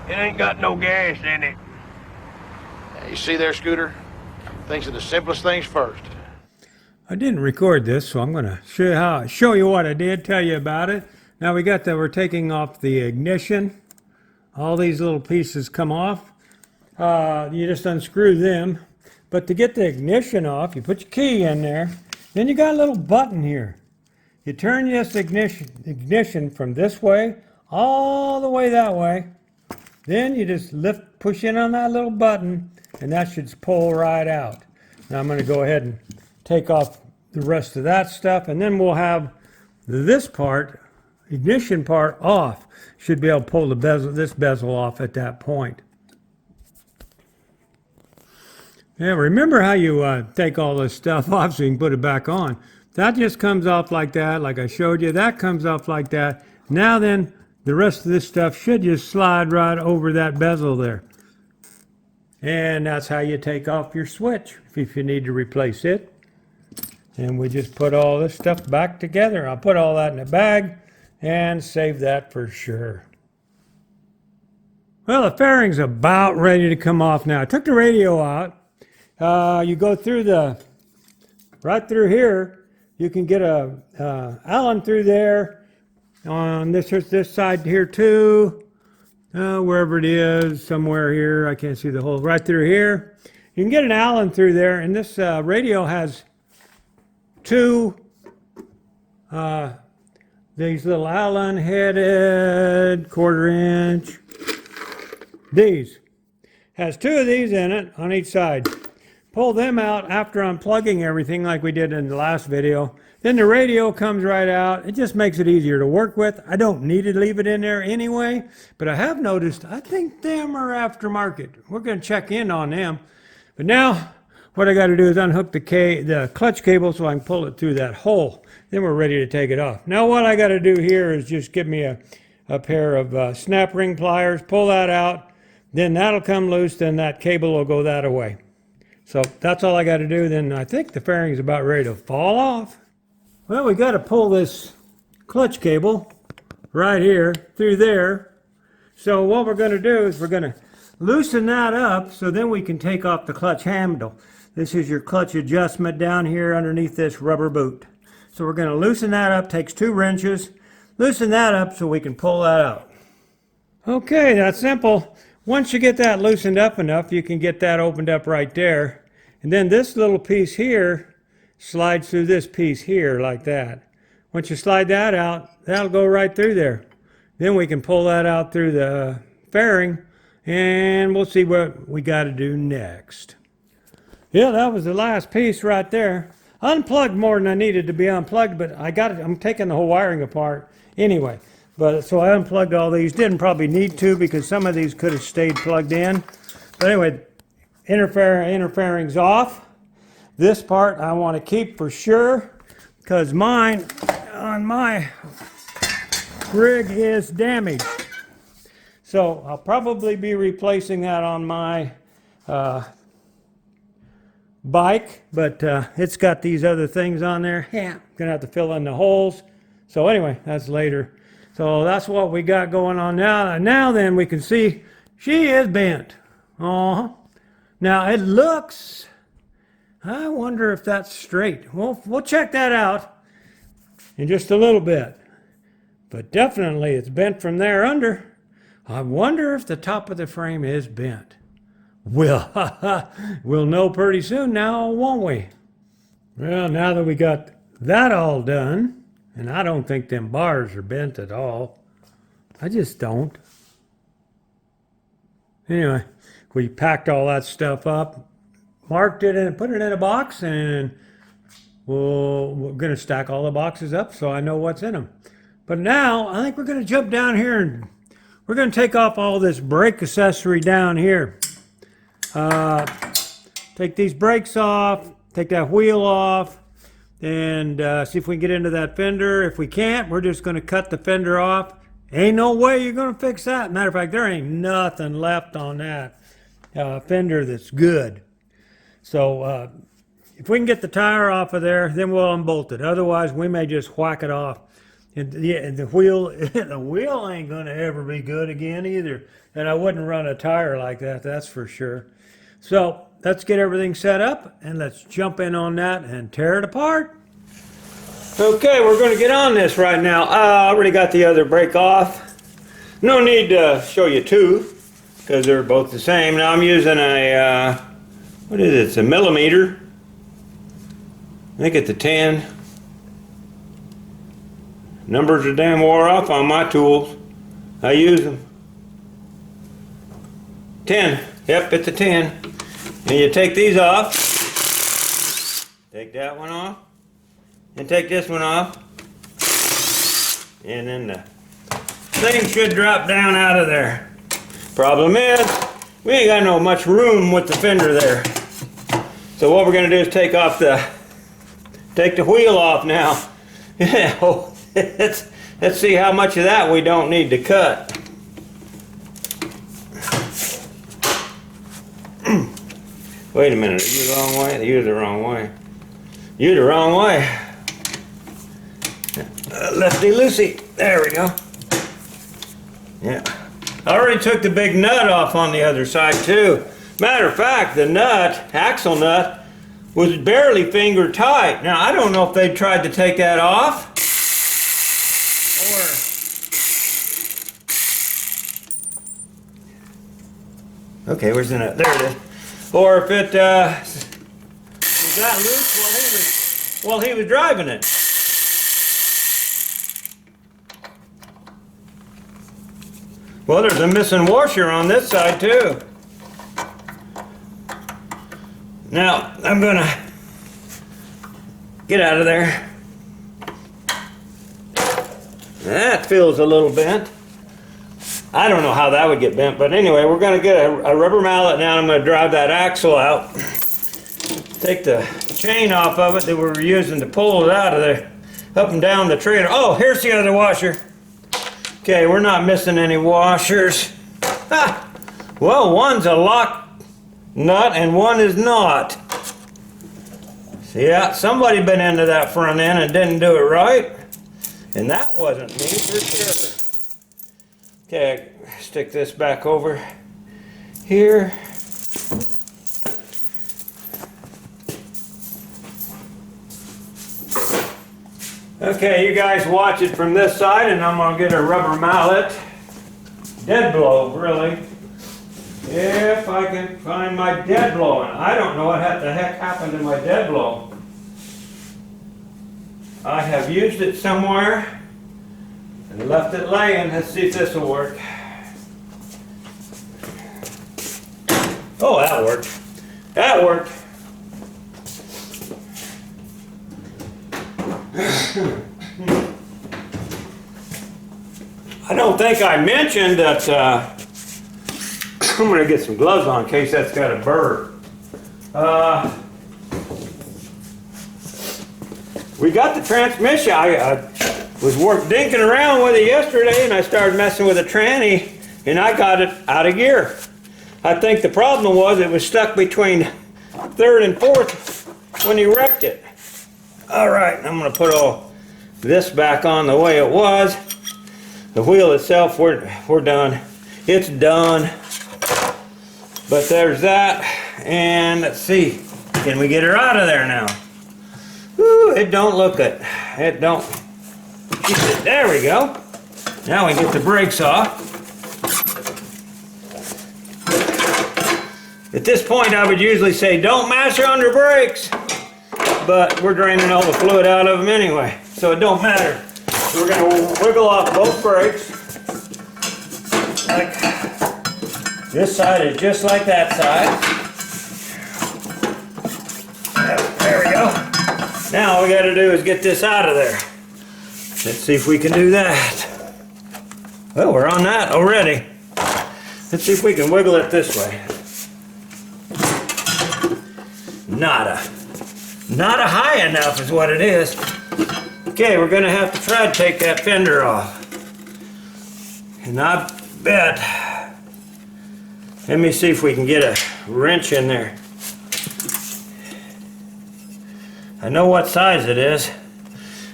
It ain't got no gas in it. You see there, Scooter? Things are the simplest things first. I didn't record this, so I'm going to show you what I did, tell you about it. Now we're taking off the ignition. All these little pieces come off. You just unscrew them. But to get the ignition off, you put your key in there. Then you got a little button here. You turn this ignition from this way all the way that way. Then you just push in on that little button, and that should pull right out. Now I'm going to go ahead and take off the rest of that stuff, and then we'll have this part, ignition part, off. Should be able to pull this bezel off at that point. Yeah, remember how you take all this stuff off so you can put it back on. That just comes off like that, like I showed you. That comes off like that. Now then, the rest of this stuff should just slide right over that bezel there. And that's how you take off your switch if you need to replace it. And we just put all this stuff back together. I'll put all that in a bag and save that for sure. Well, the fairing's about ready to come off now. I took the radio out. You go through right through here. You can get a Allen through there. On this side here too. Wherever it is, somewhere here. I can't see the hole. Right through here. You can get an Allen through there, and this radio has two these little Allen headed 1/4 inch. These has two of these in it on each side. Pull them out after unplugging everything like we did in the last video. Then the radio comes right out. It just makes it easier to work with. I don't need to leave it in there anyway, but I have noticed I think them are aftermarket. We're going to check in on them. But now what I got to do is unhook the clutch cable so I can pull it through that hole. Then we're ready to take it off. Now what I got to do here is just give me a pair of snap ring pliers, pull that out, then that'll come loose, then that cable will go that away. So that's all I got to do. Then I think the fairing's about ready to fall off. Well, we got to pull this clutch cable right here through there. So what we're going to do is we're going to loosen that up so then we can take off the clutch handle. This is your clutch adjustment down here underneath this rubber boot. So we're going to loosen that up. Takes 2 wrenches. Loosen that up so we can pull that out. Okay, that's simple. Once you get that loosened up enough, you can get that opened up right there. And then this little piece here slides through this piece here like that. Once you slide that out, that'll go right through there. Then we can pull that out through the fairing, and we'll see what we got to do next. Yeah, that was the last piece right there. Unplugged more than I needed to be unplugged, but I'm taking the whole wiring apart anyway. But so I unplugged all these. Didn't probably need to because some of these could have stayed plugged in. But anyway, interfering's off. This part I want to keep for sure because mine on my rig is damaged. So I'll probably be replacing that on my bike, but it's got these other things on there. Yeah, I'm gonna have to fill in the holes. So anyway, that's later. So that's what we got going on now. And now then we can see she is bent. Now it looks, I wonder if that's straight. Well, we'll check that out in just a little bit. But definitely it's bent from there under. I wonder if the top of the frame is bent. We'll know pretty soon now, won't we? Well, now that we got that all done, and I don't think them bars are bent at all. I just don't. Anyway, we packed all that stuff up, marked it and put it in a box, and we're going to stack all the boxes up so I know what's in them. But now I think we're going to jump down here and we're going to take off all this brake accessory down here. Take these brakes off, take that wheel off, and see if we can get into that fender. If we can't, we're just going to cut the fender off. Ain't no way you're going to fix that. Matter of fact, there ain't nothing left on that fender that's good. So if we can get the tire off of there, then we'll unbolt it. Otherwise, we may just whack it off The wheel, the wheel ain't gonna ever be good again either. And I wouldn't run a tire like that, that's for sure. So let's get everything set up and let's jump in on that and tear it apart. Okay, we're gonna get on this right now. I already got the other brake off. No need to show you two, because they're both the same. Now I'm using a, what is it? It's a millimeter. I think it's a 10. Numbers are damn wore off on my tools. I use them. 10. Yep, it's a 10. And you take these off. Take that one off. And take this one off. And then the thing should drop down out of there. Problem is, we ain't got no much room with the fender there. So what we're gonna do is take the wheel off now. Yeah, let's see how much of that we don't need to cut. Wait a minute, are you the wrong way? You're the wrong way. You're the wrong way. Lefty loosey. There we go. Yeah. I already took the big nut off on the other side too. Matter of fact, the nut, axle nut, was barely finger tight. Now I don't know if they tried to take that off or... Okay, where's the nut? There it is. Or if it was that loose while he was driving it. Well, there's a missing washer on this side too. Now, I'm gonna get out of there. That feels a little bent. I don't know how that would get bent, but anyway, we're gonna get a rubber mallet now. I'm gonna drive that axle out. Take the chain off of it that we were using to pull it out of there, up and down the trailer. Oh, here's the other washer. Okay, we're not missing any washers. Ah, well, one's a lock nut and one is not. So yeah, somebody been into that front end and didn't do it right. And that wasn't me for sure. Okay, stick this back over here. Okay, you guys watch it from this side and I'm gonna get a rubber mallet. Dead blow, really. If I can find my dead blow. And I don't know what the heck happened to my dead blow. I have used it somewhere and left it laying. Let's see if this will work. Oh, that worked. That worked. I don't think I mentioned that I'm going to get some gloves on in case that's got a burr. We got the transmission. I was dinking around with it yesterday and I started messing with a tranny and I got it out of gear. I think the problem was it was stuck between third and fourth when he wrecked it. Alright, I'm going to put all this back on the way it was. The wheel itself, we're done. It's done. But there's that. And let's see. Can we get her out of there now? Ooh, it don't look it. It don't. There we go. Now we get the brakes off. At this point I would usually say don't mash her under brakes. But we're draining all the fluid out of them anyway, so it don't matter. So we're going to wiggle off both brakes. Like this side is just like that side. There we go. Now all we got to do is get this out of there. Let's see if we can do that. Well, we're on that already. Let's see if we can wiggle it this way. Not a high enough is what it is. Okay, we're gonna have to try to take that fender off. And I bet, let me see if we can get a wrench in there. I know what size it is.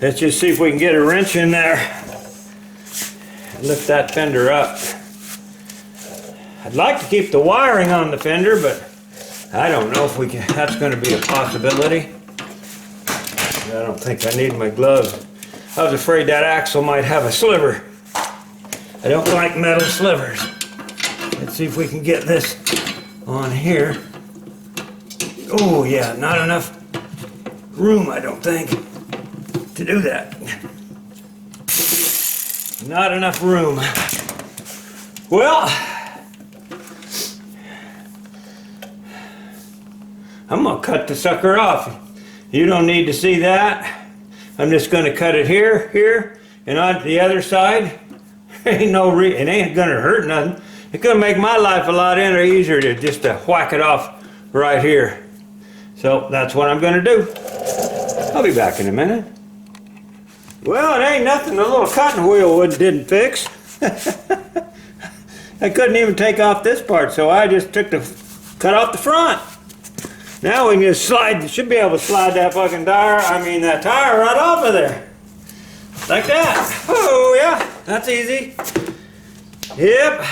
Let's just see if we can get a wrench in there and lift that fender up. I'd like to keep the wiring on the fender, but I don't know if we can. That's going to be a possibility. I don't think I need my gloves. I was afraid that axle might have a sliver. I don't like metal slivers. Let's see if we can get this on here. Oh yeah, not enough room, I don't think, to do that. Not enough room. Well, I'm gonna cut the sucker off. You don't need to see that. I'm just gonna cut it here, and on the other side. Ain't no it ain't gonna hurt nothing. It's gonna make my life a lot easier to just whack it off right here. So that's what I'm gonna do. I'll be back in a minute. Well, it ain't nothing the little cutting wheel didn't fix. I couldn't even take off this part, so I just cut off the front. Now we can just should be able to slide that fucking that tire right off of there. Like that. Oh yeah, that's easy. Yep.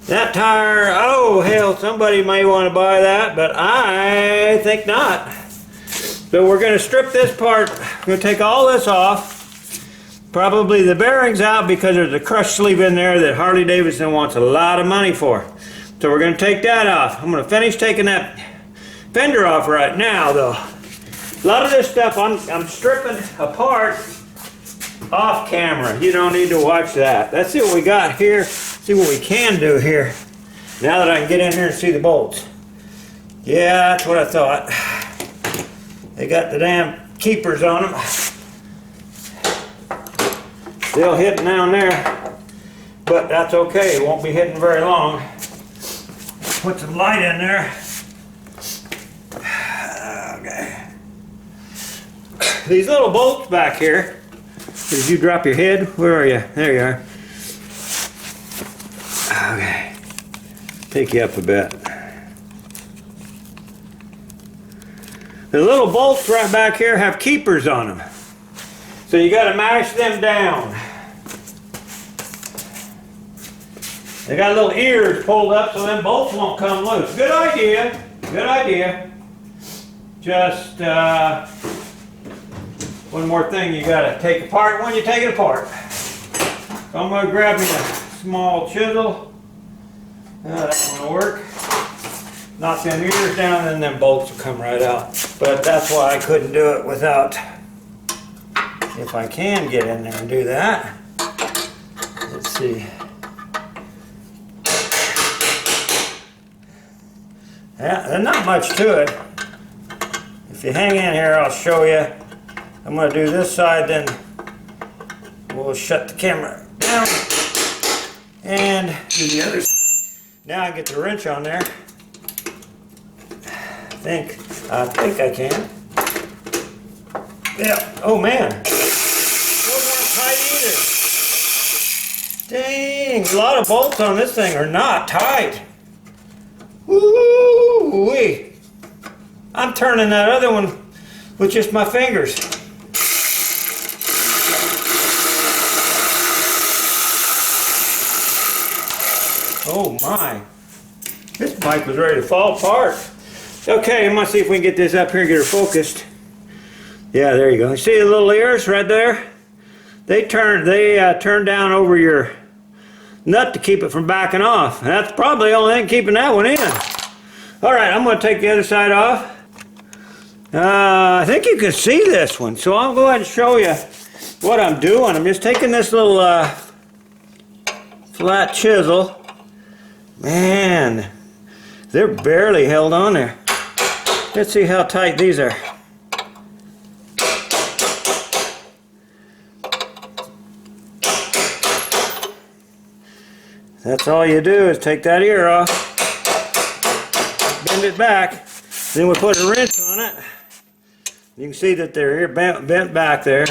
That tire, oh hell, somebody may want to buy that, but I think not. So we're going to strip this part. We're going to take all this off. Probably the bearings out because there's a crush sleeve in there that Harley-Davidson wants a lot of money for. So we're going to take that off. I'm going to finish taking that fender off right now though. A lot of this stuff I'm stripping apart off camera. You don't need to watch that. Let's see what we got here. See what we can do here. Now that I can get in here and see the bolts. Yeah, that's what I thought. They got the damn keepers on them. Still hitting down there, but that's okay. It won't be hitting very long. Put some light in there. Okay. These little bolts back here. Did you drop your head? Where are you? There you are. Okay. Take you up a bit. The little bolts right back here have keepers on them. So you got to mash them down. They got little ears pulled up so them bolts won't come loose. Good idea. Good idea. Just one more thing you got to take apart when you take it apart. So I'm going to grab me a small chisel. That won't work. Knock them ears down and then bolts will come right out. But that's why I couldn't do it without, if I can get in there and do that. Let's see. Yeah, there's not much to it. If you hang in here, I'll show you. I'm going to do this side, then we'll shut the camera down and do the other side. Now I get the wrench on there. I think I can. Yeah. Oh man. Those weren't tight either. Dang. A lot of bolts on this thing are not tight. Woo-wee. I'm turning that other one with just my fingers. Oh my. This bike was ready to fall apart. Okay, I'm gonna see if we can get this up here and get her focused. Yeah, there you go. You see the little ears right there? They turn down over your nut to keep it from backing off. That's probably the only thing keeping that one in. All right, I'm gonna take the other side off. I think you can see this one, so I'll go ahead and show you what I'm doing. I'm just taking this little flat chisel. Man, they're barely held on there. Let's see how tight these are. That's all you do is take that ear off, bend it back, then we put a wrench on it. You can see that they're bent back there.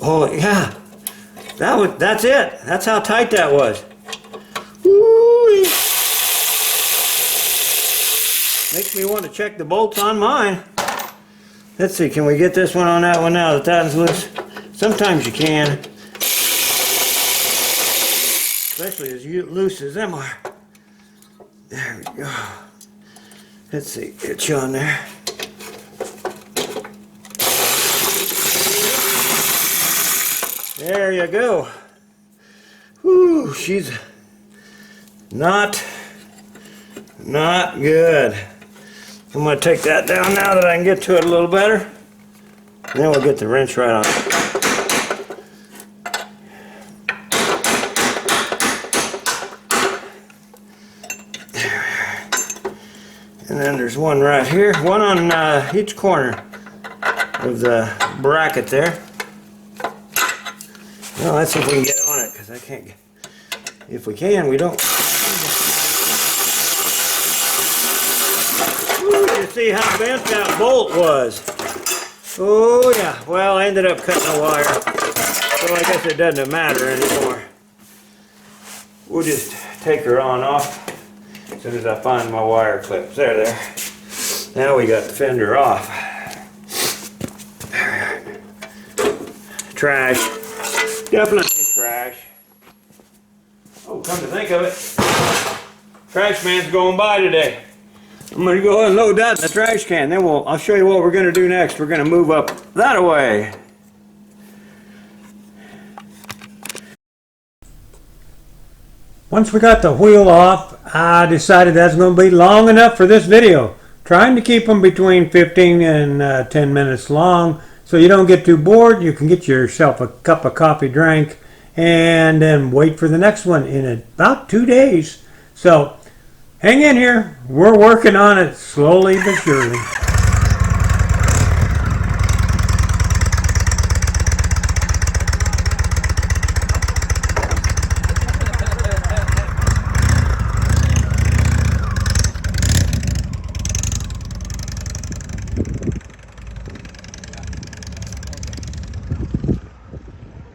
Oh yeah, that's it. That's how tight that was. Woo-wee. Makes me want to check the bolts on mine. Let's see, can we get this one on that one now that that's loose? Sometimes you can. Especially as loose as them are. There we go. Let's see, get you on there. There you go. Whew, she's not good. I'm going to take that down now that I can get to it a little better. And then we'll get the wrench right on it. And then there's one right here, one on each corner of the bracket there. Well, let's see if we can get on it, because I can't get, if we can, we don't. Ooh, you see how bent that bolt was. Oh yeah, well, I ended up cutting the wire, so I guess it doesn't matter anymore. We'll just take her on off as soon as I find my wire clips. There. Now we got the fender off. Trash. Definitely trash. Oh, come to think of it, trash man's going by today. I'm going to go ahead and load that in the trash can. Then I'll show you what we're going to do next. We're going to move up that way. Once we got the wheel off, I decided that's going to be long enough for this video. Trying to keep them between 15 and 10 minutes long so you don't get too bored. You can get yourself a cup of coffee drink and then wait for the next one in about 2 days. So hang in here. We're working on it slowly but surely.